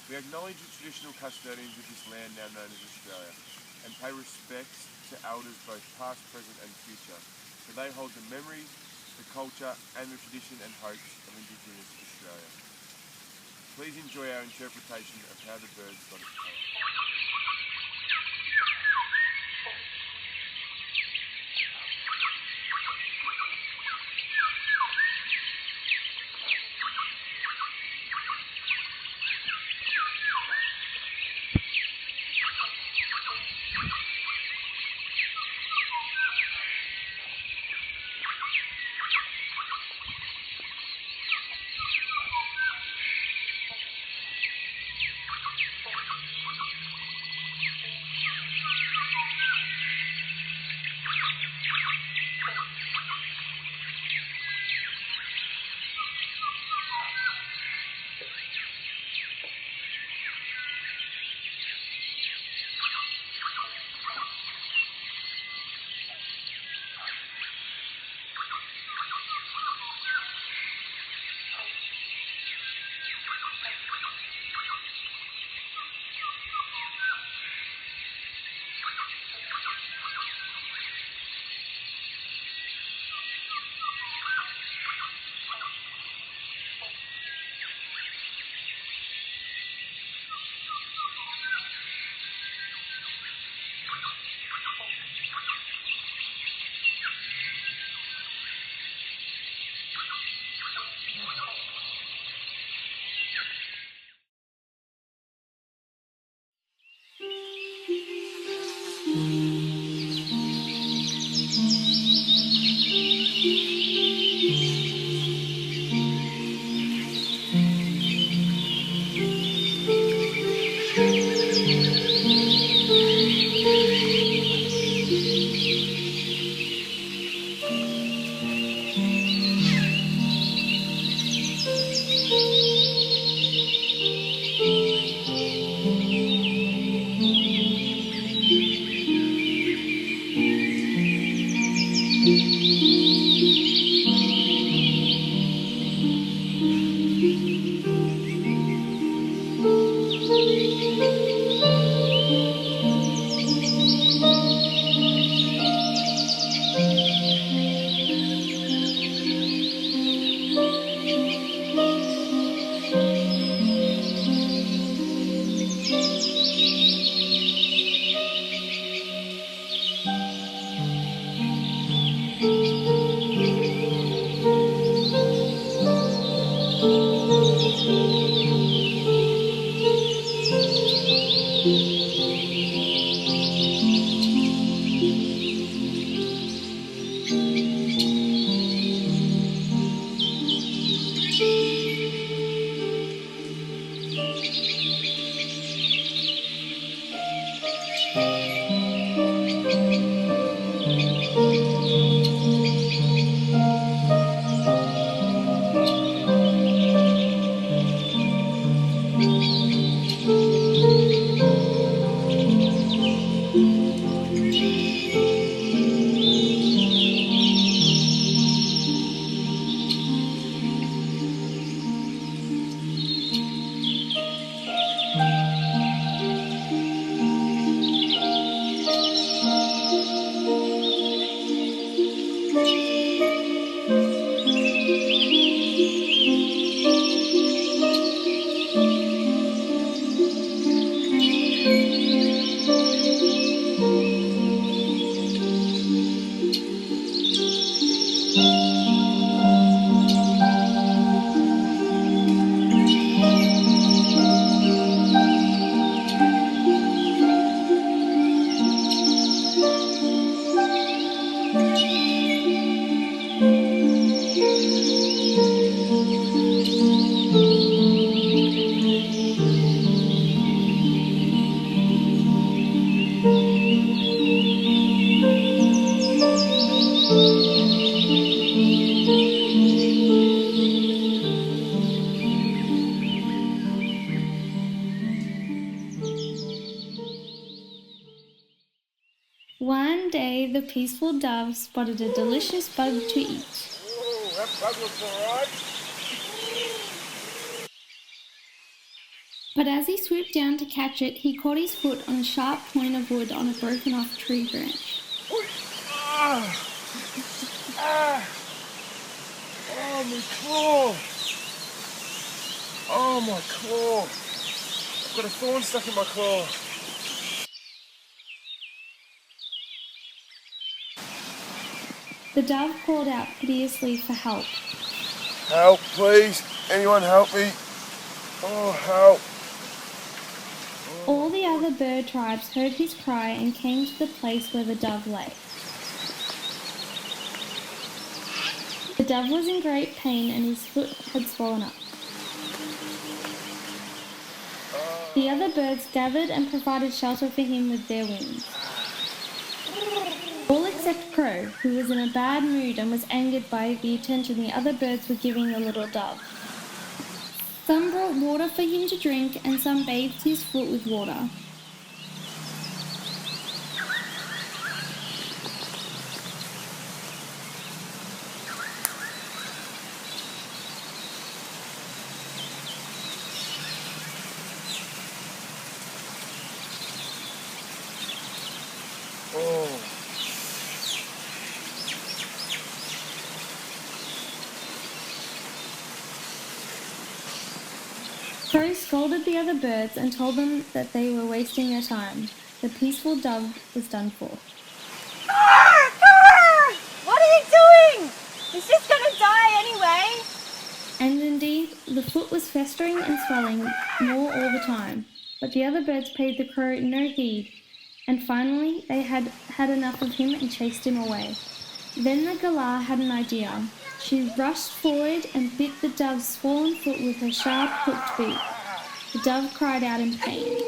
We acknowledge the traditional custodians of this land now known as Australia and pay respects to elders both past, present and future, for they hold the memories, the culture and the tradition and hopes of Indigenous Australia. Please enjoy our interpretation of how the birds got its colour. One day the peaceful dove spotted a delicious bug to eat. Oh, that bug looks alright. But as he swooped down to catch it, he caught his foot on a sharp point of wood on a broken off tree branch. Oh, my claw! Oh, my claw! I've got a thorn stuck in my claw. The dove called out piteously for help. Help, please! Anyone help me? Oh, help! All the other bird tribes heard his cry and came to the place where the dove lay. The dove was in great pain and his foot had swollen up. The other birds gathered and provided shelter for him with their wings. All except Crow, who was in a bad mood and was angered by the attention the other birds were giving the little dove. Some brought water for him to drink and some bathed his foot with water. Oh. Crow scolded the other birds and told them that they were wasting their time. The peaceful dove was done for. What are you doing? He's just going to die anyway. And indeed, the foot was festering and swelling more all the time. But the other birds paid the crow no heed, and finally they had had enough of him and chased him away. Then the galah had an idea. She rushed forward and bit the dove's swollen foot with her sharp hooked beak. The dove cried out in pain.